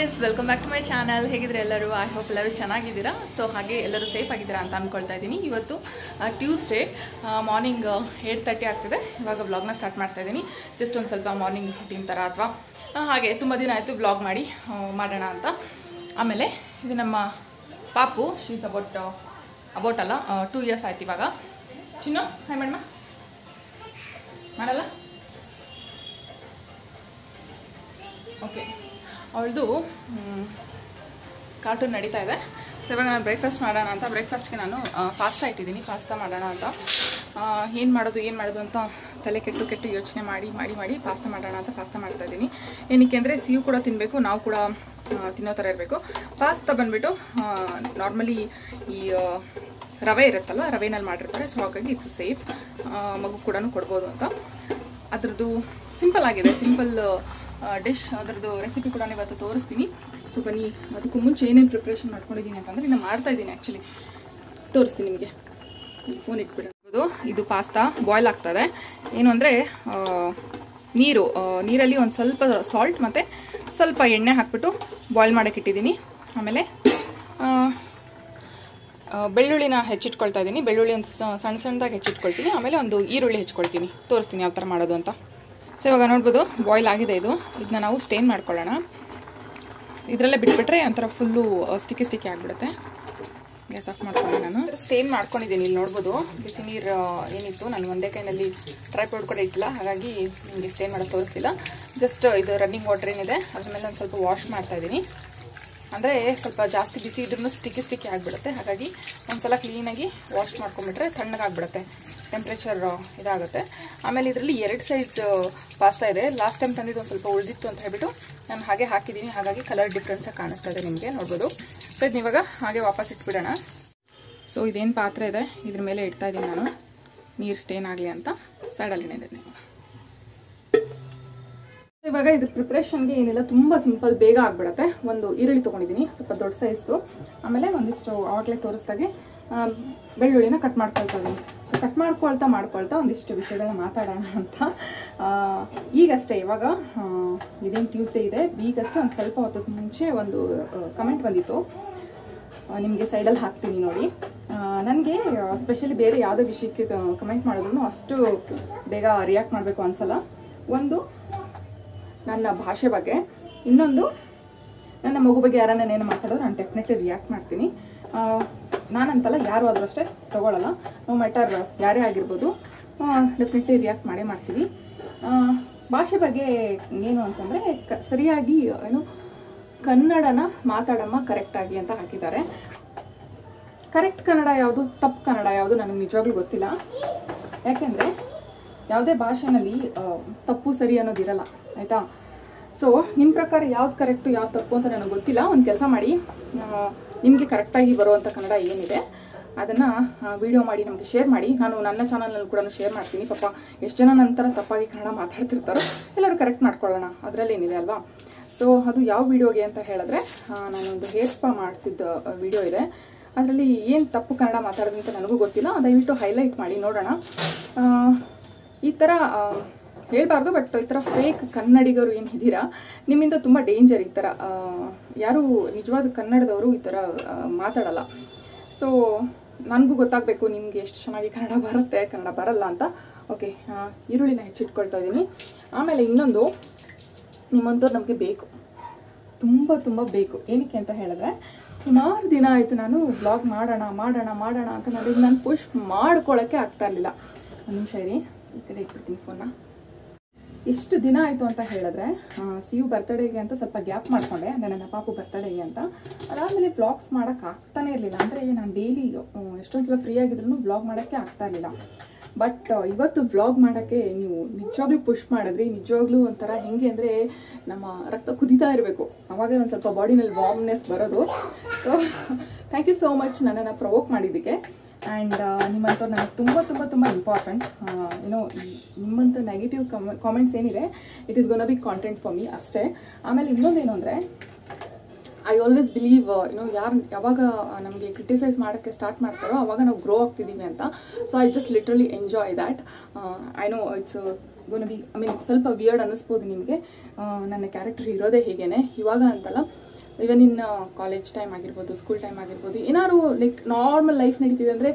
guys, welcome back to my channel. ಹೇಗಿದ್ರೆ ಎಲ್ಲರೂ? I hope ಎಲ್ಲರೂ ಚೆನ್ನಾಗಿದ್ದೀರಾ. ಸೊ ಹಾಗೆ ಎಲ್ಲರೂ ಸೇಫ್ ಆಗಿದ್ದೀರಾ ಅಂತ ಅನ್ಕೊಳ್ತಾ ಇದ್ದೀನಿ. ಇವತ್ತು ಟ್ಯೂಸ್ಡೇ ಮಾರ್ನಿಂಗ್ 8:30 ಆಗ್ತಿದೆ. ಇವಾಗ ವ್ಲಾಗ್ನ ಸ್ಟಾರ್ಟ್ ಮಾಡ್ತಾ ಇದ್ದೀನಿ. ಜಸ್ಟ್ ಒಂದು ಸ್ವಲ್ಪ ಮಾರ್ನಿಂಗ್ ರೂಟೀನ್ ಥರ ಅಥವಾ ಹಾಗೆ ತುಂಬ ದಿನ ಆಯಿತು ವ್ಲಾಗ್ ಮಾಡೋಣ ಅಂತ. ಆಮೇಲೆ ಇದು ನಮ್ಮ ಪಾಪು, ಶೀಸ್ ಅಬೌಟ್ ಅಲ್ಲ 2 years ಆಯ್ತು ಇವಾಗ. ಚಿನ್ನು ಹಾಯ್ ಮೇಡಮ ಮಾಡಲ್ಲ. ಓಕೆ, ಅವಳದು ಕಾರ್ಟೂನ್ ನಡೀತಾ ಇದೆ. ಸೊ ಇವಾಗ ನಾನು ಬ್ರೇಕ್ಫಾಸ್ಟ್ ಮಾಡೋಣ ಅಂತ, ಬ್ರೇಕ್ಫಾಸ್ಟ್ಗೆ ನಾನು ಪಾಸ್ತಾ ಇಟ್ಟಿದ್ದೀನಿ. ಪಾಸ್ತಾ ಮಾಡೋಣ ಅಂತ ಏನು ಮಾಡೋದು ಅಂತ ತಲೆ ಕೆಟ್ಟು ಯೋಚನೆ ಮಾಡಿ ಪಾಸ್ತಾ ಮಾಡೋಣ ಅಂತ ಪಾಸ್ತಾ ಮಾಡ್ತಾ ಇದ್ದೀನಿ. ಏನಕ್ಕೆ ಅಂದರೆ ಸಿಯು ಕೂಡ ತಿನ್ನಬೇಕು, ನಾವು ಕೂಡ ತಿನ್ನೋ ಥರ ಇರಬೇಕು. ಪಾಸ್ತಾ ಬಂದುಬಿಟ್ಟು ನಾರ್ಮಲಿ ಈ ರವೆ ಇರುತ್ತಲ್ವ, ರವೆನಲ್ಲಿ ಮಾಡಿರ್ತಾರೆ. ಸೊ ಹಾಗಾಗಿ ಇಟ್ಸ್ ಸೇಫ್, ಮಗು ಕೂಡ ಕೊಡ್ಬೋದು ಅಂತ. ಅದರದ್ದು ಸಿಂಪಲ್ ಆಗಿದೆ, ಸಿಂಪಲ್ ಡಿಶ್. ಅದರದ್ದು ರೆಸಿಪಿ ಕೂಡ ಇವತ್ತು ತೋರಿಸ್ತೀನಿ. ಸೊ ಬನ್ನಿ, ಅದಕ್ಕೂ ಮುಂಚೆ ಏನೇನು ಪ್ರಿಪ್ರೇಷನ್ ಮಾಡ್ಕೊಂಡಿದ್ದೀನಿ ಅಂತಂದರೆ ನಾನು ಮಾಡ್ತಾ ಇದ್ದೀನಿ. ಆ್ಯಕ್ಚುಲಿ ತೋರಿಸ್ತೀನಿ ನಿಮಗೆ. ಫೋನ್ ಇಟ್ಬಿಡೋದು. ಇದು ಪಾಸ್ತಾ ಬಾಯ್ಲ್ ಆಗ್ತದೆ. ಏನು ಅಂದರೆ ನೀರಲ್ಲಿ ಒಂದು ಸ್ವಲ್ಪ ಸಾಲ್ಟ್ ಮತ್ತು ಸ್ವಲ್ಪ ಎಣ್ಣೆ ಹಾಕ್ಬಿಟ್ಟು ಬಾಯ್ಲ್ ಮಾಡೋಕ್ಕೆ ಇಟ್ಟಿದ್ದೀನಿ. ಆಮೇಲೆ ಬೆಳ್ಳುಳ್ಳಿನ ಹೆಚ್ಚಿಟ್ಕೊಳ್ತಾ ಇದ್ದೀನಿ. ಬೆಳ್ಳುಳ್ಳಿ ಒಂದು ಸಣ್ಣದಾಗಿ ಹೆಚ್ಚಿಟ್ಕೊಳ್ತೀನಿ. ಆಮೇಲೆ ಒಂದು ಈರುಳ್ಳಿ ಹೆಚ್ಕೊಳ್ತೀನಿ. ತೋರಿಸ್ತೀನಿ ಯಾವ ಥರ ಮಾಡೋದು ಅಂತ. ಸೊ ಇವಾಗ ನೋಡ್ಬೋದು ಬಾಯ್ಲ್ ಆಗಿದೆ. ಇದನ್ನ ನಾವು ಸ್ಟೇನ್ ಮಾಡ್ಕೊಳ್ಳೋಣ. ಇದರಲ್ಲೇ ಬಿಟ್ಬಿಟ್ರೆ ಒಂಥರ ಫುಲ್ಲು ಸ್ಟಿಕ್ಕಿ ಆಗಿಬಿಡುತ್ತೆ. ಗ್ಯಾಸ್ ಆಫ್ ಮಾಡ್ಕೊಂಡು ನಾನು ಸ್ಟೇನ್ ಮಾಡ್ಕೊಂಡಿದ್ದೀನಿ. ಇಲ್ಲಿ ನೋಡ್ಬೋದು ಬಿಸಿ ನೀರು ಏನಿತ್ತು, ನಾನು ಒಂದೇ ಕೈನಲ್ಲಿ ಟ್ರೈಪಾಡ್ ಕೂಡ ಇಟ್ಟಿಲ್ಲ, ಹಾಗಾಗಿ ನಿಮಗೆ ಸ್ಟೇನ್ ಮಾಡೋಕ್ಕೆ ತೋರಿಸ್ತಿಲ್ಲ. ಜಸ್ಟ್ ಇದು ರನ್ನಿಂಗ್ ವಾಟರ್ ಏನಿದೆ ಅದ್ರ ಮೇಲೆ ಒಂದು ಸ್ವಲ್ಪ ವಾಶ್ ಮಾಡ್ತಾ ಇದ್ದೀನಿ. ಅಂದರೆ ಸ್ವಲ್ಪ ಜಾಸ್ತಿ ಬಿಸಿ ಇದ್ರೂ ಸ್ಟಿಕ್ಕಿ ಆಗಿಬಿಡುತ್ತೆ. ಹಾಗಾಗಿ ಒಂದ್ಸಲ ಕ್ಲೀನಾಗಿ ವಾಶ್ ಮಾಡ್ಕೊಂಡ್ಬಿಟ್ರೆ ತಣ್ಣಗಾಗ್ಬಿಡುತ್ತೆ, ಟೆಂಪ್ರೇಚರ್ ಇದಾಗುತ್ತೆ. ಆಮೇಲೆ ಇದರಲ್ಲಿ 2 ಸೈಜ್ ಪಾಸ್ತಾ ಇದೆ. ಲಾಸ್ಟ್ ಟೈಮ್ ತಂದಿದ್ದು ಒಂದು ಸ್ವಲ್ಪ ಉಳಿದಿತ್ತು ಅಂತ ಹೇಳ್ಬಿಟ್ಟು ನಾನು ಹಾಗೆ ಹಾಕಿದ್ದೀನಿ. ಹಾಗಾಗಿ ಕಲರ್ ಡಿಫ್ರೆನ್ಸಾಗಿ ಕಾಣಿಸ್ತಾ ಇದೆ, ನಿಮಗೆ ನೋಡ್ಬೋದು. ಸೊ ಇದನ್ನ ಇವಾಗ ಹಾಗೆ ವಾಪಸ್ ಇಟ್ಬಿಡೋಣ. ಸೊ ಇದೇನು ಪಾತ್ರೆ ಇದೆ ಇದ್ರ ಮೇಲೆ ಇಡ್ತಾ ಇದ್ದೀನಿ ನಾನು, ನೀರು ಸ್ಟೇನ್ ಆಗಲಿ ಅಂತ. ಸೈಡಲ್ಲಿ ಇಟ್ಟಿದ್ದೀನಿ. ಇವಾಗ ಇದ್ರ ಪ್ರಿಪ್ರೇಷನ್ಗೆ ಏನಿಲ್ಲ, ತುಂಬ ಸಿಂಪಲ್, ಬೇಗ ಆಗಿಬಿಡುತ್ತೆ. ಒಂದು ಈರುಳ್ಳಿ ತೊಗೊಂಡಿದ್ದೀನಿ, ಸ್ವಲ್ಪ ದೊಡ್ಡ ಸೈಜ್ದು. ಆಮೇಲೆ ಒಂದಿಷ್ಟು ಆವಾಗಲೇ ತೋರಿಸ್ದಾಗೆ ಬೆಳ್ಳುಳ್ಳಿನ ಕಟ್ ಮಾಡ್ಕೊಳ್ತಾ ಇದ್ದೀನಿ. ಸೊ ಕಟ್ ಮಾಡ್ಕೊಳ್ತಾ ಒಂದಿಷ್ಟು ವಿಷಯಗಳನ್ನ ಮಾತಾಡೋಣ ಅಂತ. ಈಗಷ್ಟೇ ಇವಾಗ ಇದೇನು ಟ್ಯೂಸ್ಡೇ ಇದೆ, ಈಗಷ್ಟೇ ಒಂದು ಸ್ವಲ್ಪ ಹೊತ್ತು ಮುಂಚೆ ಒಂದು ಕಮೆಂಟ್ ಬಂದಿತ್ತು, ನಿಮಗೆ ಸೈಡಲ್ಲಿ ಹಾಕ್ತೀನಿ ನೋಡಿ. ನನಗೆ ಸ್ಪೆಷಲಿ ಬೇರೆ ಯಾವುದೇ ವಿಷಯಕ್ಕೆ ಕಮೆಂಟ್ ಮಾಡಿದ್ರು ಅಷ್ಟು ಬೇಗ ರಿಯಾಕ್ಟ್ ಮಾಡಬೇಕು ಅನ್ಸಲ್ಲ. ಒಂದು ನನ್ನ ಭಾಷೆ ಬಗ್ಗೆ, ಇನ್ನೊಂದು ನನ್ನ ಮಗು ಬಗ್ಗೆ ಯಾರನ್ನೇನು ಮಾತಾಡೋದು ನಾನು ಡೆಫಿನೆಟ್ಲಿ ರಿಯಾಕ್ಟ್ ಮಾಡ್ತೀನಿ. ನಾನಂತಲ್ಲ, ಯಾರು ಆದರೂ ಅಷ್ಟೇ ತೊಗೊಳ್ಳಲ್ಲ. ನೋ ಮ್ಯಾಟರ್ ಯಾರೇ ಆಗಿರ್ಬೋದು, ಡೆಫಿನೆಟ್ಲಿ ರಿಯಾಕ್ಟ್ ಮಾಡ್ತೀವಿ. ಭಾಷೆ ಬಗ್ಗೆ ಏನು ಅಂತಂದರೆ ಸರಿಯಾಗಿ ಕನ್ನಡನ ಮಾತಾಡಮ್ಮ ಕರೆಕ್ಟಾಗಿ ಅಂತ ಹಾಕಿದ್ದಾರೆ. ಕರೆಕ್ಟ್ ಕನ್ನಡ ಯಾವುದು, ತಪ್ಪು ಕನ್ನಡ ಯಾವುದು ನನಗೆ ನಿಜವಾಗ್ಲೂ ಗೊತ್ತಿಲ್ಲ. ಯಾಕೆಂದರೆ ಯಾವುದೇ ಭಾಷೆನಲ್ಲಿ ತಪ್ಪು ಸರಿ ಅನ್ನೋದಿರಲ್ಲ, ಆಯಿತಾ? ಸೊ ನಿಮ್ಮ ಪ್ರಕಾರ ಯಾವ್ದು ಕರೆಕ್ಟು ಯಾವ್ದು ತಪ್ಪು ಅಂತ ನನಗೆ ಗೊತ್ತಿಲ್ಲ. ಒಂದು ಕೆಲಸ ಮಾಡಿ, ನಿಮಗೆ ಕರೆಕ್ಟಾಗಿ ಬರುವಂಥ ಕನ್ನಡ ಏನಿದೆ ಅದನ್ನು ವಿಡಿಯೋ ಮಾಡಿ ನಮಗೆ ಶೇರ್ ಮಾಡಿ. ನಾನು ನನ್ನ ಚಾನಲ್ನಲ್ಲಿ ಕೂಡ ಶೇರ್ ಮಾಡ್ತೀನಿ. ಪಾಪ ಎಷ್ಟು ಜನ ನಂತರ ತಪ್ಪಾಗಿ ಕನ್ನಡ ಮಾತಾಡ್ತಿರ್ತಾರೋ ಎಲ್ಲರೂ ಕರೆಕ್ಟ್ ಮಾಡ್ಕೊಳ್ಳೋಣ, ಅದರಲ್ಲಿ ಏನಿದೆ ಅಲ್ವಾ? ಸೊ ಅದು ಯಾವ ವಿಡಿಯೋಗೆ ಅಂತ ಹೇಳಿದ್ರೆ, ನಾನೊಂದು ಹೇರ್ ಸ್ಪಾ ಮಾಡಿಸಿದ ವಿಡಿಯೋ ಇದೆ. ಅದರಲ್ಲಿ ಏನು ತಪ್ಪು ಕನ್ನಡ ಮಾತಾಡೋದಂತ ನನಗೂ ಗೊತ್ತಿಲ್ಲ. ದಯವಿಟ್ಟು ಹೈಲೈಟ್ ಮಾಡಿ ನೋಡೋಣ. ಈ ಥರ ಹೇಳ್ಬಾರ್ದು, ಬಟ್ ಈ ಥರ ಫೇಕ್ ಕನ್ನಡಿಗರು ಏನಿದ್ದೀರಾ, ನಿಮ್ಮಿಂದ ತುಂಬ ಡೇಂಜರ್. ಈ ಥರ ಯಾರು ನಿಜವಾದ ಕನ್ನಡದವರು ಈ ಥರ ಮಾತಾಡಲ್ಲ. ಸೊ ನನಗೂ ಗೊತ್ತಾಗಬೇಕು ನಿಮಗೆ ಎಷ್ಟು ಚೆನ್ನಾಗಿ ಕನ್ನಡ ಬರುತ್ತೆ, ಕನ್ನಡ ಬರಲ್ಲ ಅಂತ. ಓಕೆ, ಈರುಳ್ಳಿನ ಹೆಚ್ಚಿಟ್ಕೊಳ್ತಾ ಇದ್ದೀನಿ. ಆಮೇಲೆ ಇನ್ನೊಂದು, ನಿಮ್ಮಂಥವ್ರು ನಮಗೆ ಬೇಕು, ತುಂಬ ಬೇಕು. ಏನಕ್ಕೆ ಅಂತ ಹೇಳಿದ್ರೆ, ಸುಮಾರು ದಿನ ಆಯಿತು ನಾನು ವ್ಲಾಗ್ ಮಾಡೋಣ ಅಂತ ನಾನು ಪುಷ್ ಮಾಡ್ಕೊಳ್ಳೋಕ್ಕೆ ಆಗ್ತಾ ಇರಲಿಲ್ಲ. ಒಂದು ನಿಮಿಷ ಇರಿ, ಈ ಕಡೆ ಇಟ್ಬಿಡ್ತೀನಿ ಫೋನ್ನ. ಎಷ್ಟು ದಿನ ಆಯಿತು ಅಂತ ಹೇಳಿದ್ರೆ, ಸಿಯು ಬರ್ತಡೇಗೆ ಅಂತ ಸ್ವಲ್ಪ ಗ್ಯಾಪ್ ಮಾಡಿಕೊಂಡೆ, ಅಂದರೆ ನನ್ನ ಪಾಪು ಬರ್ತಡೇಗೆ ಅಂತ. ಅದಾದಮೇಲೆ ವ್ಲಾಗ್ಸ್ ಮಾಡೋಕ್ಕೆ ಆಗ್ತಾನೆ ಇರಲಿಲ್ಲ. ಅಂದರೆ ನಾನು ಡೈಲಿ ಎಷ್ಟೊಂದು ಸಲ ಫ್ರೀ ಆಗಿದ್ರು ವ್ಲಾಗ್ ಮಾಡೋಕ್ಕೆ ಆಗ್ತಾ ಇರಲಿಲ್ಲ. ಬಟ್ ಇವತ್ತು ವ್ಲಾಗ್ ಮಾಡೋಕ್ಕೆ ನೀವು ನಿಜವಾಗ್ಲೂ ಪುಷ್ ಮಾಡಿದ್ರಿ. ನಿಜವಾಗ್ಲೂ ಒಂಥರ ಹೆಂಗೆ ಅಂದರೆ ನಮ್ಮ ರಕ್ತ ಕುದೀತಾ ಇರಬೇಕು, ಅವಾಗ ಒಂದು ಸ್ವಲ್ಪ ಬಾಡಿನಲ್ಲಿ ವಾರ್ಮ್ನೆಸ್ ಬರೋದು. So thank you so much ನನ್ನನ್ನು ಪ್ರವೋಕ್ ಮಾಡಿದ್ದಕ್ಕೆ. ಆ್ಯಂಡ್ ನಿಮ್ಮಂಥವ್ರು ನನಗೆ ತುಂಬ ಇಂಪಾರ್ಟೆಂಟ್. ನಿಮ್ಮಂಥ ನೆಗೆಟಿವ್ ಕಾಮೆಂಟ್ಸ್ ಏನಿದೆ, it is gonna be content for me ಅಷ್ಟೇ. ಆಮೇಲೆ ಇನ್ನೊಂದೇನು ಅಂದರೆ, ಐ ಆಲ್ವೇಸ್ ಬಿಲೀವ್ ಯಾವಾಗ ನಮಗೆ ಕ್ರಿಟಿಸೈಸ್ ಮಾಡೋಕ್ಕೆ ಸ್ಟಾರ್ಟ್ ಮಾಡ್ತಾರೋ ಆವಾಗ ನಾವು ಗ್ರೋ ಆಗ್ತಿದ್ದೀವಿ ಅಂತ. So I just literally enjoy that. I know it's gonna be ಸ್ವಲ್ಪ ವಿಯರ್ಡ್ ಅನ್ನಿಸ್ಬೋದು ನಿಮಗೆ, ನನ್ನ ಕ್ಯಾರೆಕ್ಟರ್ ಇರೋದೇ ಹೇಗೇನೆ. ಇವಾಗ ಅಂತಲ್ಲ, ಇವನ್ ಇನ್ ಕಾಲೇಜ್ ಟೈಮ್ ಆಗಿರ್ಬೋದು, ಸ್ಕೂಲ್ ಟೈಮ್ ಆಗಿರ್ಬೋದು, ಏನಾದ್ರು ಲೈಕ್ ನಾರ್ಮಲ್ ಲೈಫ್ ನಡೀತಿದೆ ಅಂದರೆ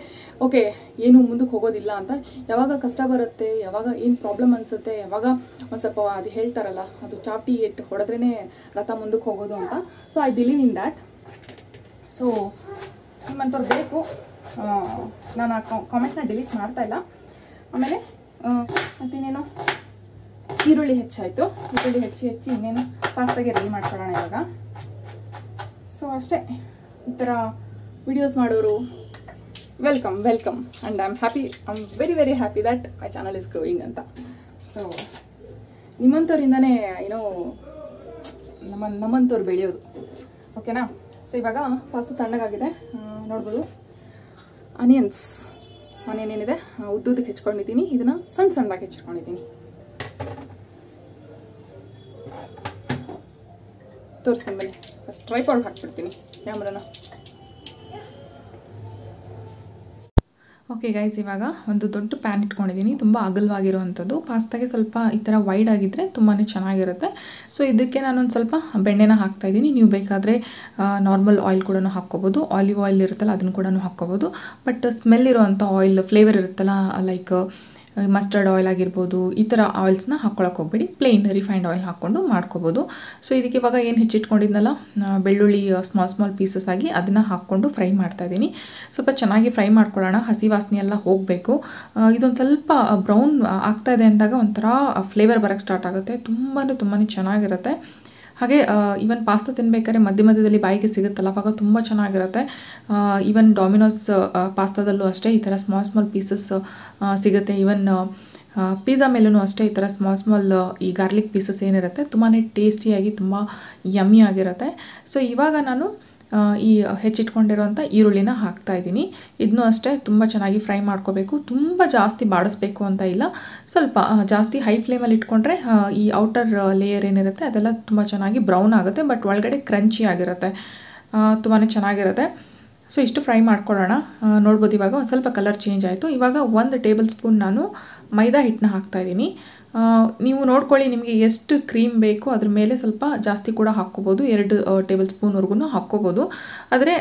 ಓಕೆ ಏನು ಮುಂದಕ್ಕೆ ಹೋಗೋದಿಲ್ಲ ಅಂತ, ಯಾವಾಗ ಕಷ್ಟ ಬರುತ್ತೆ, ಯಾವಾಗ ಏನು ಪ್ರಾಬ್ಲಮ್ ಅನಿಸುತ್ತೆ, ಯಾವಾಗ ಒಂದು ಸ್ವಲ್ಪ ಅದು ಹೇಳ್ತಾರಲ್ಲ ಅದು ಚಾಪ್ಟಿ ಇಟ್ಟು ಹೊಡೆದ್ರೇ ರಥ ಮುಂದಕ್ಕೆ ಹೋಗೋದು ಅಂತ. So I believe in that. So ನಿಮ್ಮಂಥವ್ರು ಬೇಕು. ನಾನು ಆ ಕಾಮೆಂಟ್ನ ಡಿಲೀಟ್ ಮಾಡ್ತಾ ಇಲ್ಲ. ಆಮೇಲೆ ಮತ್ತಿನ್ನೇನು, ಈರುಳ್ಳಿ ಹೆಚ್ಚಾಯಿತು. ಈರುಳ್ಳಿ ಹೆಚ್ಚಿ ಇನ್ನೇನು ಪಾಸ್ತಾಗೆ ರೆಡಿ ಮಾಡ್ಕೊಳ್ಳೋಣ ಇವಾಗ. ಸೊ ಅಷ್ಟೇ, ಈ ಥರ ವಿಡಿಯೋಸ್ ಮಾಡೋರು welcome and I am very happy that my channel is growing ಅಂತ. ಸೊ ನಿಮ್ಮಂಥವ್ರಿಂದನೇ ಏನೋ ನಮ್ಮಂಥವ್ರು ಬೆಳೆಯೋದು, ಓಕೆನಾ. ಸೊ ಇವಾಗ ಪಾಸ್ತಾ ತಣ್ಣಗಾಗಿದೆ, ನೋಡ್ಬೋದು. ಆನಿಯನ್ ಏನಿದೆ ಉದ್ದುದಕ್ಕೆ ಹೆಚ್ಕೊಂಡಿದ್ದೀನಿ, ಇದನ್ನು ಸಣ್ಣದಾಗಿ ಹೆಚ್ಚಿಟ್ಕೊಂಡಿದ್ದೀನಿ. ತೋರಿಸ್ತೀನಿ ಬನ್ನಿ. ಫಸ್ಟ್ ಟ್ರೈಪಾಡ್ ಹಾಕ್ಬಿಡ್ತೀನಿ ಕ್ಯಾಮ್ರಾನ. ಓಕೆ ಗೈಸ್, ಇವಾಗ ಒಂದು ದೊಡ್ಡ ಪ್ಯಾನ್ ಇಟ್ಕೊಂಡಿದ್ದೀನಿ, ತುಂಬ ಅಗಲವಾಗಿರುವಂಥದ್ದು. ಪಾಸ್ತಾಗೆ ಸ್ವಲ್ಪ ಈ ಥರ ವೈಡ್ ಆಗಿದ್ದರೆ ತುಂಬಾ ಚೆನ್ನಾಗಿರುತ್ತೆ. ಸೊ ಇದಕ್ಕೆ ನಾನೊಂದು ಸ್ವಲ್ಪ ಬೆಣ್ಣೆನ ಹಾಕ್ತಾಯಿದ್ದೀನಿ. ನೀವು ಬೇಕಾದರೆ ನಾರ್ಮಲ್ ಆಯಿಲ್ ಕೂಡ ಹಾಕ್ಕೋಬೋದು, ಆಲಿವ್ ಆಯಿಲ್ ಇರುತ್ತಲ್ಲ ಅದನ್ನು ಕೂಡ ಹಾಕ್ಕೋಬೋದು. ಬಟ್ ಸ್ಮೆಲ್ ಇರೋವಂಥ ಆಯಿಲ್, ಫ್ಲೇವರ್ ಇರುತ್ತಲ್ಲ, ಲೈಕ್ ಮಸ್ಟರ್ಡ್ ಆಯಿಲ್ ಆಗಿರ್ಬೋದು, ಈ ಥರ ಆಯಿಲ್ಸ್ನ ಹಾಕ್ಕೊಳಕ್ಕೆ ಹೋಗ್ಬೇಡಿ. ಪ್ಲೇನ್ ರಿಫೈನ್ಡ್ ಆಯಿಲ್ ಹಾಕ್ಕೊಂಡು ಮಾಡ್ಕೋಬೋದು. ಸೊ ಇದಕ್ಕೆ ಇವಾಗ ಏನು ಹೆಚ್ಚಿಟ್ಕೊಂಡಿದ್ನಲ್ಲ ಬೆಳ್ಳುಳ್ಳಿ ಸ್ಮಾಲ್ ಪೀಸಸ್ ಆಗಿ ಅದನ್ನು ಹಾಕ್ಕೊಂಡು ಫ್ರೈ ಮಾಡ್ತಾಯಿದ್ದೀನಿ. ಸ್ವಲ್ಪ ಚೆನ್ನಾಗಿ ಫ್ರೈ ಮಾಡ್ಕೊಳ್ಳೋಣ, ಹಸಿ ವಾಸನೆ ಎಲ್ಲ ಹೋಗಬೇಕು. ಇದೊಂದು ಸ್ವಲ್ಪ ಬ್ರೌನ್ ಆಗ್ತಾಯಿದೆ ಅಂದಾಗ ಒಂಥರ ಫ್ಲೇವರ್ ಬರೋಕ್ಕೆ ಸ್ಟಾರ್ಟ್ ಆಗುತ್ತೆ, ತುಂಬಾ ಚೆನ್ನಾಗಿರುತ್ತೆ. ಹಾಗೆ ಈವನ್ ಪಾಸ್ತಾ ತಿನ್ಬೇಕಾದ್ರೆ ಮಧ್ಯದಲ್ಲಿ ಬಾಯಿಗೆ ಸಿಗುತ್ತಲ್ಲ, ಅವಾಗ ತುಂಬ ಚೆನ್ನಾಗಿರುತ್ತೆ. ಈವನ್ ಡಾಮಿನೋಸ್ ಪಾಸ್ತಾದಲ್ಲೂ ಅಷ್ಟೇ ಈ ಥರ ಸ್ಮಾಲ್ ಪೀಸಸ್ ಸಿಗುತ್ತೆ. ಈವನ್ ಪಿಜ್ಜಾ ಮೇಲೂ ಅಷ್ಟೇ ಈ ಥರ ಸ್ಮಾಲ್ ಈ ಗಾರ್ಲಿಕ್ ಪೀಸಸ್ ಏನಿರುತ್ತೆ ತುಂಬಾ ಟೇಸ್ಟಿಯಾಗಿ ತುಂಬ ಯಮ್ಮಿ ಆಗಿರುತ್ತೆ. ಸೊ ಇವಾಗ ನಾನು ಈ ಹೆಚ್ಚಿಟ್ಕೊಂಡಿರೋಂಥ ಈರುಳ್ಳಿನ ಹಾಕ್ತಾಯಿದ್ದೀನಿ. ಇದನ್ನೂ ಅಷ್ಟೇ ತುಂಬ ಚೆನ್ನಾಗಿ ಫ್ರೈ ಮಾಡ್ಕೋಬೇಕು. ತುಂಬ ಜಾಸ್ತಿ ಬಾಡಿಸ್ಬೇಕು ಅಂತ ಇಲ್ಲ, ಸ್ವಲ್ಪ ಜಾಸ್ತಿ ಹೈ ಫ್ಲೇಮಲ್ಲಿ ಇಟ್ಕೊಂಡ್ರೆ ಈ ಔಟರ್ ಲೇಯರ್ ಏನಿರುತ್ತೆ ಅದೆಲ್ಲ ತುಂಬ ಚೆನ್ನಾಗಿ ಬ್ರೌನ್ ಆಗುತ್ತೆ, ಬಟ್ ಒಳಗಡೆ ಕ್ರಂಚಿ ಆಗಿರುತ್ತೆ, ತುಂಬಾ ಚೆನ್ನಾಗಿರುತ್ತೆ. ಸೊ ಇಷ್ಟು ಫ್ರೈ ಮಾಡ್ಕೊಳ್ಳೋಣ. ನೋಡ್ಬೋದು ಇವಾಗ ಒಂದು ಸ್ವಲ್ಪ ಕಲರ್ ಚೇಂಜ್ ಆಯಿತು. ಇವಾಗ 1 ಟೇಬಲ್ ಸ್ಪೂನ್ ನಾನು ಮೈದಾ ಹಿಟ್ಟನ್ನ ಹಾಕ್ತಾಯಿದ್ದೀನಿ. ನೀವು ನೋಡ್ಕೊಳ್ಳಿ, ನಿಮಗೆ ಎಷ್ಟು ಕ್ರೀಮ್ ಬೇಕು ಅದ್ರ ಮೇಲೆ ಸ್ವಲ್ಪ ಜಾಸ್ತಿ ಕೂಡ ಹಾಕ್ಕೋಬೋದು. 2 ಟೇಬಲ್ ಸ್ಪೂನ್ವರೆಗೂ ಹಾಕ್ಕೋಬೋದು. ಆದರೆ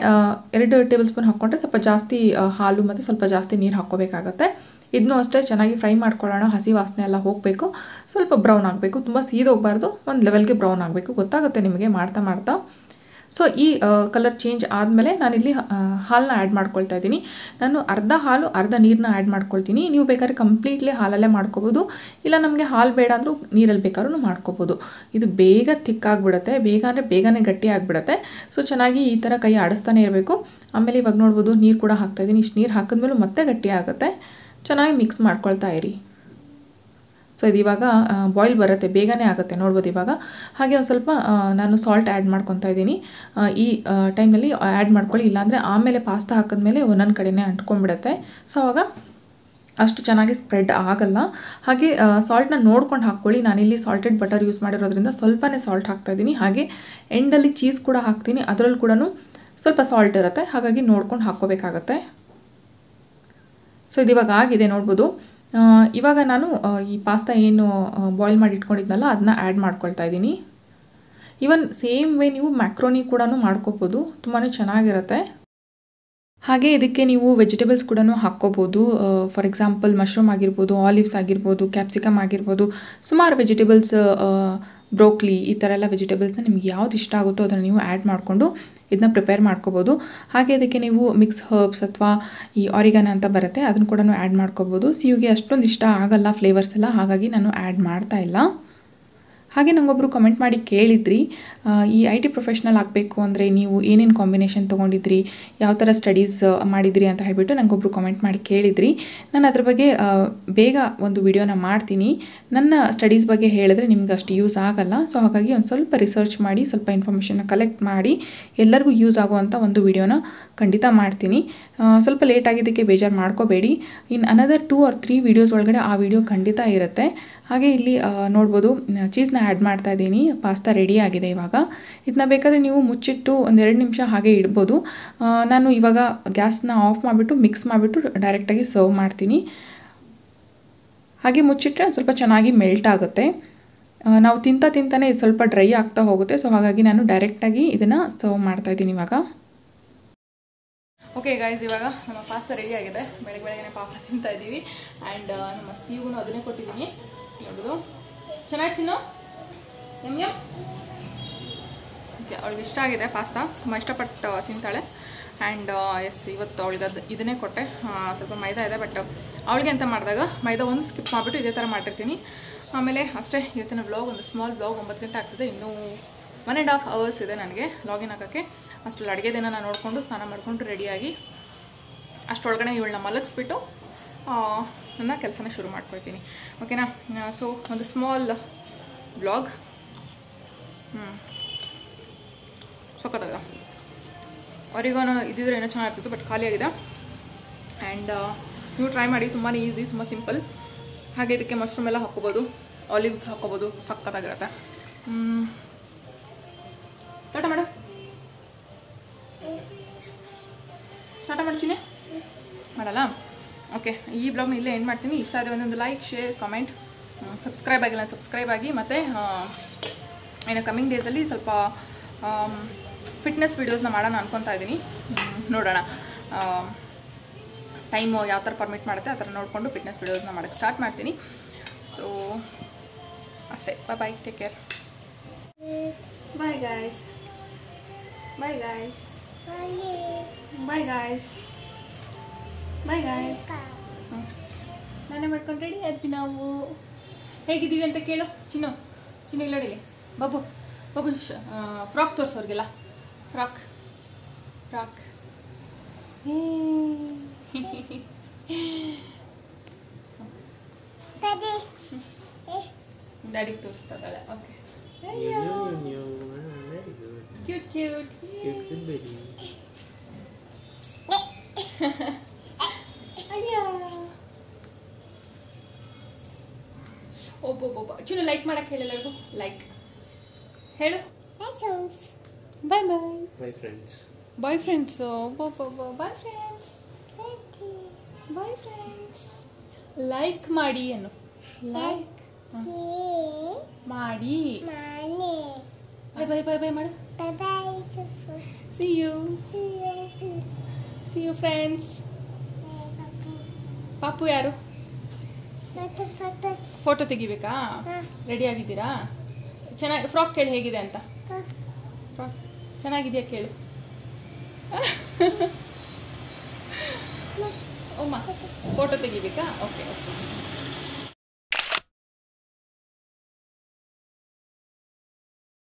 2 ಟೇಬಲ್ ಸ್ಪೂನ್ ಹಾಕ್ಕೊಂಡ್ರೆ ಸ್ವಲ್ಪ ಜಾಸ್ತಿ ಹಾಲು ಮತ್ತು ಸ್ವಲ್ಪ ಜಾಸ್ತಿ ನೀರು ಹಾಕ್ಕೋಬೇಕಾಗತ್ತೆ. ಇದನ್ನೂ ಅಷ್ಟೇ ಚೆನ್ನಾಗಿ ಫ್ರೈ ಮಾಡ್ಕೊಳ್ಳೋಣ. ಹಸಿ ವಾಸನೆ ಎಲ್ಲ ಹೋಗಬೇಕು, ಸ್ವಲ್ಪ ಬ್ರೌನ್ ಆಗಬೇಕು, ತುಂಬ ಸೀದೋಗಬಾರ್ದು, ಒಂದು ಲೆವೆಲ್ಗೆ ಬ್ರೌನ್ ಆಗಬೇಕು. ಗೊತ್ತಾಗುತ್ತೆ ನಿಮಗೆ ಮಾಡ್ತಾ. ಸೊ ಈ ಕಲರ್ ಚೇಂಜ್ ಆದಮೇಲೆ ನಾನಿಲ್ಲಿ ಹಾಲನ್ನ ಆ್ಯಡ್ ಮಾಡ್ಕೊಳ್ತಾ ಇದ್ದೀನಿ. ನಾನು ಅರ್ಧ ಹಾಲು ಅರ್ಧ ನೀರನ್ನ ಆ್ಯಡ್ ಮಾಡ್ಕೊಳ್ತೀನಿ. ನೀವು ಬೇಕಾದ್ರೆ ಕಂಪ್ಲೀಟ್ಲಿ ಹಾಲಲ್ಲೇ ಮಾಡ್ಕೋಬೋದು, ಇಲ್ಲ ನಮಗೆ ಹಾಲು ಬೇಡ ಅಂದರೂ ನೀರಲ್ಲಿ ಬೇಕಾದ್ರೂ ಮಾಡ್ಕೋಬೋದು. ಇದು ಬೇಗ ಥಿಕ್ಕಾಗಿಬಿಡುತ್ತೆ, ಬೇಗನೆ ಗಟ್ಟಿ ಆಗಿಬಿಡುತ್ತೆ. ಸೊ ಚೆನ್ನಾಗಿ ಈ ಥರ ಕೈ ಆಡಿಸ್ತಾನೆ ಇರಬೇಕು. ಆಮೇಲೆ ಇವಾಗ ನೋಡ್ಬೋದು ನೀರು ಕೂಡ ಹಾಕ್ತಾಯಿದ್ದೀನಿ. ಇಷ್ಟು ನೀರು ಹಾಕಿದ್ಮೇಲೂ ಮತ್ತೆ ಗಟ್ಟಿ ಆಗುತ್ತೆ. ಚೆನ್ನಾಗಿ ಮಿಕ್ಸ್ ಮಾಡ್ಕೊಳ್ತಾ ಇರಿ. ಸೊ ಇದು ಇವಾಗ ಬಾಯ್ಲ್ ಬರುತ್ತೆ, ಬೇಗನೆ ಆಗುತ್ತೆ, ನೋಡ್ಬೋದು ಇವಾಗ. ಹಾಗೆ ಒಂದು ಸ್ವಲ್ಪ ನಾನು ಸಾಲ್ಟ್ ಆ್ಯಡ್ ಮಾಡ್ಕೊತಾ ಇದ್ದೀನಿ. ಈ ಟೈಮಲ್ಲಿ ಆ್ಯಡ್ ಮಾಡ್ಕೊಳ್ಳಿ, ಇಲ್ಲಾಂದರೆ ಆಮೇಲೆ ಪಾಸ್ತಾ ಹಾಕಿದ್ಮೇಲೆ ಒಂದೊಂದು ಕಡೆನೇ ಅಂಟ್ಕೊಂಡ್ಬಿಡುತ್ತೆ. ಸೊ ಆವಾಗ ಅಷ್ಟು ಚೆನ್ನಾಗಿ ಸ್ಪ್ರೆಡ್ ಆಗಲ್ಲ. ಹಾಗೆ ಸಾಲ್ಟ್ನ ನೋಡ್ಕೊಂಡು ಹಾಕ್ಕೊಳ್ಳಿ. ನಾನಿಲ್ಲಿ ಸಾಲ್ಟೆಡ್ ಬಟರ್ ಯೂಸ್ ಮಾಡಿರೋದ್ರಿಂದ ಸ್ವಲ್ಪನೇ ಸಾಲ್ಟ್ ಹಾಕ್ತಾಯಿದ್ದೀನಿ. ಹಾಗೆ ಎಂಡಲ್ಲಿ ಚೀಸ್ ಕೂಡ ಹಾಕ್ತೀನಿ, ಅದರಲ್ಲಿ ಕೂಡ ಸ್ವಲ್ಪ ಸಾಲ್ಟ್ ಇರುತ್ತೆ, ಹಾಗಾಗಿ ನೋಡ್ಕೊಂಡು ಹಾಕ್ಕೋಬೇಕಾಗತ್ತೆ. ಸೊ ಇದು ಇವಾಗ ಆಗಿದೆ, ನೋಡ್ಬೋದು. ಇವಾಗ ನಾನು ಈ ಪಾಸ್ತಾ ಏನು ಬಾಯ್ಲ್ ಮಾಡಿ ಇಟ್ಕೊಂಡಿದ್ನಲ್ಲ ಅದನ್ನ ಆ್ಯಡ್ ಮಾಡ್ಕೊಳ್ತಾ ಇದ್ದೀನಿ. ಈವನ್ ಸೇಮ್ ವೇ ನೀವು ಮ್ಯಾಕ್ರೋನಿ ಕೂಡ ಮಾಡ್ಕೋಬೋದು, ತುಂಬಾ ಚೆನ್ನಾಗಿರುತ್ತೆ. ಹಾಗೆ ಇದಕ್ಕೆ ನೀವು ವೆಜಿಟೇಬಲ್ಸ್ ಕೂಡ ಹಾಕ್ಕೋಬೋದು. ಫಾರ್ ಎಕ್ಸಾಂಪಲ್ ಮಶ್ರೂಮ್ ಆಗಿರ್ಬೋದು, ಆಲಿವ್ಸ್ ಆಗಿರ್ಬೋದು, ಕ್ಯಾಪ್ಸಿಕಮ್ ಆಗಿರ್ಬೋದು, ಸುಮಾರು ವೆಜಿಟೇಬಲ್ಸ್, ಬ್ರೋಕ್ಲಿ, ಈ ಥರ ಎಲ್ಲ ವೆಜಿಟೇಬಲ್ಸ್ನ ನಿಮ್ಗೆ ಯಾವ್ದು ಇಷ್ಟ ಆಗುತ್ತೋ ಅದನ್ನು ನೀವು ಆ್ಯಡ್ ಮಾಡಿಕೊಂಡು ಇದನ್ನ ಪ್ರಿಪೇರ್ ಮಾಡ್ಕೋಬೋದು. ಹಾಗೆ ಅದಕ್ಕೆ ನೀವು ಮಿಕ್ಸ್ ಹರ್ಬ್ಸ್ ಅಥವಾ ಈ ಆರಿಗಾನ ಅಂತ ಬರುತ್ತೆ, ಅದನ್ನು ಕೂಡ ಆ್ಯಡ್ ಮಾಡ್ಕೋಬೋದು. ಸಿಯುಗೆ ಅಷ್ಟೊಂದು ಇಷ್ಟ ಆಗಲ್ಲ ಫ್ಲೇವರ್ಸ್ ಎಲ್ಲ, ಹಾಗಾಗಿ ನಾನು ಆ್ಯಡ್ ಮಾಡ್ತಾ ಇಲ್ಲ. ಹಾಗೆ ನನಗೊಬ್ಬರು ಕಮೆಂಟ್ ಮಾಡಿ ಕೇಳಿದ್ರಿ, ಈ IT ಪ್ರೊಫೆಷ್ನಲ್ ಆಗಬೇಕು ಅಂದರೆ ನೀವು ಏನೇನು ಕಾಂಬಿನೇಷನ್ ತೊಗೊಂಡಿದ್ರಿ, ಯಾವ ಥರ ಸ್ಟಡೀಸ್ ಮಾಡಿದ್ರಿ ಅಂತ ಹೇಳಿಬಿಟ್ಟು ನನಗೊಬ್ಬರು ಕಮೆಂಟ್ ಮಾಡಿ ಕೇಳಿದ್ರಿ. ನಾನು ಅದ್ರ ಬಗ್ಗೆ ಬೇಗ ಒಂದು ವಿಡಿಯೋನ ಮಾಡ್ತೀನಿ. ನನ್ನ ಸ್ಟಡೀಸ್ ಬಗ್ಗೆ ಹೇಳಿದ್ರೆ ನಿಮ್ಗೆ ಅಷ್ಟು ಯೂಸ್ ಆಗಲ್ಲ. ಸೊ ಹಾಗಾಗಿ ಒಂದು ಸ್ವಲ್ಪ ರಿಸರ್ಚ್ ಮಾಡಿ, ಸ್ವಲ್ಪ ಇನ್ಫಾರ್ಮೇಷನ್ನ ಕಲೆಕ್ಟ್ ಮಾಡಿ ಎಲ್ಲರಿಗೂ ಯೂಸ್ ಆಗುವಂಥ ಒಂದು ವಿಡಿಯೋನ ಖಂಡಿತ ಮಾಡ್ತೀನಿ. ಸ್ವಲ್ಪ ಲೇಟ್ ಆಗಿದ್ದಕ್ಕೆ ಬೇಜಾರು ಮಾಡ್ಕೋಬೇಡಿ. ಇನ್ನು ಅನದರ್ 2 or 3 ವೀಡಿಯೋಸ್ ಒಳಗಡೆ ಆ ವಿಡಿಯೋ ಖಂಡಿತ ಇರುತ್ತೆ. ಹಾಗೆ ಇಲ್ಲಿ ನೋಡ್ಬೋದು ಚೀಸ್ನ ಆ್ಯಡ್ ಮಾಡ್ತಾ ಇದ್ದೀನಿ. ಪಾಸ್ತಾ ರೆಡಿ ಆಗಿದೆ. ಇವಾಗ ಇದನ್ನ ಬೇಕಾದರೆ ನೀವು ಮುಚ್ಚಿಟ್ಟು 1-2 ನಿಮಿಷ ಹಾಗೆ ಇಡ್ಬೋದು. ನಾನು ಇವಾಗ ಗ್ಯಾಸ್ನ ಆಫ್ ಮಾಡಿಬಿಟ್ಟು ಮಿಕ್ಸ್ ಮಾಡಿಬಿಟ್ಟು ಡೈರೆಕ್ಟಾಗಿ ಸರ್ವ್ ಮಾಡ್ತೀನಿ. ಹಾಗೆ ಮುಚ್ಚಿಟ್ರೆ ಸ್ವಲ್ಪ ಚೆನ್ನಾಗಿ ಮೆಲ್ಟ್ ಆಗುತ್ತೆ. ನಾವು ತಿಂತಾನೆ ಇದು ಸ್ವಲ್ಪ ಡ್ರೈ ಆಗ್ತಾ ಹೋಗುತ್ತೆ. ಸೊ ಹಾಗಾಗಿ ನಾನು ಡೈರೆಕ್ಟಾಗಿ ಇದನ್ನು ಸರ್ವ್ ಮಾಡ್ತಾಯಿದ್ದೀನಿ ಇವಾಗ. ಓಕೆ ಗೈಸ್, ಇವಾಗ ನಮ್ಮ ಪಾಸ್ತಾ ರೆಡಿ ಆಗಿದೆ. ಬೆಳಗ್ಗೆ ಪಾಸ್ತಾ ತಿಂತಾ ಇದ್ದೀವಿ. ಆ್ಯಂಡ್ ನಮ್ಮ ಸಿಗೂ ಅದನ್ನೇ ಕೊಟ್ಟಿದ್ದೀನಿ. ನೋಡೋದು ಚೆನ್ನಾಗಿ ಚಿನ್ನು ನಿಮಗೆ. ಓಕೆ, ಅವಳಿಗೆ ಇಷ್ಟ ಆಗಿದೆ ಪಾಸ್ತಾ, ತುಂಬ ಇಷ್ಟಪಟ್ಟು ತಿಂತಾಳೆ. ಆ್ಯಂಡ್ ಎಸ್, ಇವತ್ತು ಅವಳಿಗೆ ಇದನ್ನೇ ಕೊಟ್ಟೆ. ಸ್ವಲ್ಪ ಮೈದಾ ಇದೆ, ಬಟ್ ಅವಳಿಗೆ ಅಂತ ಮಾಡಿದಾಗ ಮೈದಾ ಒಂದು ಸ್ಕಿಪ್ ಮಾಡಿಬಿಟ್ಟು ಇದೇ ಥರ ಮಾಡಿರ್ತೀನಿ. ಆಮೇಲೆ ಅಷ್ಟೇ, ಇವತ್ತಿನ ವ್ಲಾಗ್ ಒಂದು ಸ್ಮಾಲ್ ವ್ಲಾಗ್. 9 ಗಂಟೆ ಆಗ್ತದೆ, ಇನ್ನೂ 1.5 hours ಇದೆ ನನಗೆ ಲಾಗಿನ್ ಆಗೋಕ್ಕೆ. ಅಷ್ಟರಲ್ಲಿ ಅಡುಗೆ ದಿನ ನಾನು ನೋಡಿಕೊಂಡು ಸ್ನಾನ ಮಾಡಿಕೊಂಡು ರೆಡಿಯಾಗಿ ಅಷ್ಟರೊಳಗಡೆ ಇವಳನ್ನ ಮಲಗಿಸ್ಬಿಟ್ಟು ನನ್ನ ಕೆಲಸನ ಶುರು ಮಾಡ್ಕೊಳ್ತೀನಿ. ಓಕೆನಾ? ಸೊ ಒಂದು ಸ್ಮಾಲ್ ವ್ಲಾಗ್. ಸೊಕ್ಕತ್ತಾಗ ಅವರಿಗೇನೋ ಇದ್ದಿದ್ರೆ ಏನೋ ಚೆನ್ನಾಗಿರ್ತಿತ್ತು, ಬಟ್ ಖಾಲಿಯಾಗಿದೆ. ಆ್ಯಂಡ್ ನೀವು ಟ್ರೈ ಮಾಡಿ, ತುಂಬಾ ಈಸಿ, ತುಂಬ ಸಿಂಪಲ್. ಹಾಗೆ ಇದಕ್ಕೆ ಮಶ್ರೂಮ್ ಎಲ್ಲ ಹಾಕ್ಕೋಬೋದು, ಆಲಿವ್ಸ್ ಹಾಕ್ಕೋಬೋದು, ಸಕ್ಕತ್ತಾಗಿರುತ್ತೆ. ಟಾಟಾ ಮಾಡು, ಟಾಟಾ ಮಾಡ್ತೀನಿ, ಮಾಡಲ್ಲ? ಓಕೆ, ಈ ಬ್ಲಾಗ್ನ ಇಲ್ಲೇ ಏನು ಮಾಡ್ತೀನಿ. ಇಷ್ಟ ಆದರೆ ಒಂದೊಂದು ಲೈಕ್, ಶೇರ್, ಕಮೆಂಟ್, ಸಬ್ಸ್ಕ್ರೈಬ್ ಆಗಿಲ್ಲ ಸಬ್ಸ್ಕ್ರೈಬ್ ಆಗಿ. ಮತ್ತು ಇನ್ನು ಕಮ್ಮಿಂಗ್ ಡೇಸಲ್ಲಿ ಸ್ವಲ್ಪ ಫಿಟ್ನೆಸ್ ವೀಡಿಯೋಸ್ನ ಮಾಡೋಣ ಅನ್ಕೊತಾ ಇದ್ದೀನಿ. ನೋಡೋಣ ಟೈಮು ಯಾವ ಥರ ಪರ್ಮಿಟ್ ಮಾಡುತ್ತೆ ಆ ಥರ ನೋಡಿಕೊಂಡು ಫಿಟ್ನೆಸ್ ವೀಡಿಯೋಸ್ನ ಮಾಡೋಕ್ಕೆ ಸ್ಟಾರ್ಟ್ ಮಾಡ್ತೀನಿ. ಸೊ ಅಷ್ಟೇ, bye, take care, bye guys, bye guys, bye guys, bye guys. ನಾನೇ ಮಾಡ್ಕೊಂಡು ರೆಡಿ ಆದ್ವಿ ನಾವು. ಹೇಗಿದ್ದೀವಿ ಅಂತ ಕೇಳು ಚಿನ್ನು. ಚಿನ್ನು ಇಲ್ಲ ನೋಡಿಲಿ. ಬಾಬು ಫ್ರಾಕ್ ತೋರಿಸೋರಿಗೆಲ್ಲ. ಫ್ರಾಕ್ ಡ್ಯಾಡಿಗೆ ತೋರಿಸ್ತಾ ಇದ್ದಾಳೆ. ಓಕೆ, ಕ್ಯೂಟ್ ಒಬ್ಬೊಬ್ಬ ಚಿನ್ನು ಲೈಕ್ ಮಾಡಕ್ಕೆ ಹೇಳಿಲ್ಲ. ಲೈಕ್ ಹೇಳು. Bye friends. Bye friends. Like ಮಾಡಿ ಅನ್ನು. ಲೈಕ್ ಮಾಡಿ. ಬಾಯ್ ಮಾಡು. See you friends. ಪಾಪು ಯಾರು? ಫೋಟೋ ತೆಗಿಬೇಕಾ? ರೆಡಿ ಆಗಿದ್ದೀರಾ? ಚೆನ್ನಾಗಿ ಫ್ರಾಕ್ ಕೇಳಿ ಹೇಗಿದೆ ಅಂತ. ಫ್ರಾಕ್ ಚೆನ್ನಾಗಿದೆಯಾ ಕೇಳು. ಓಮ್ಮ ಫೋಟೋ ತೆಗಿಬೇಕಾ? ಓಕೆ.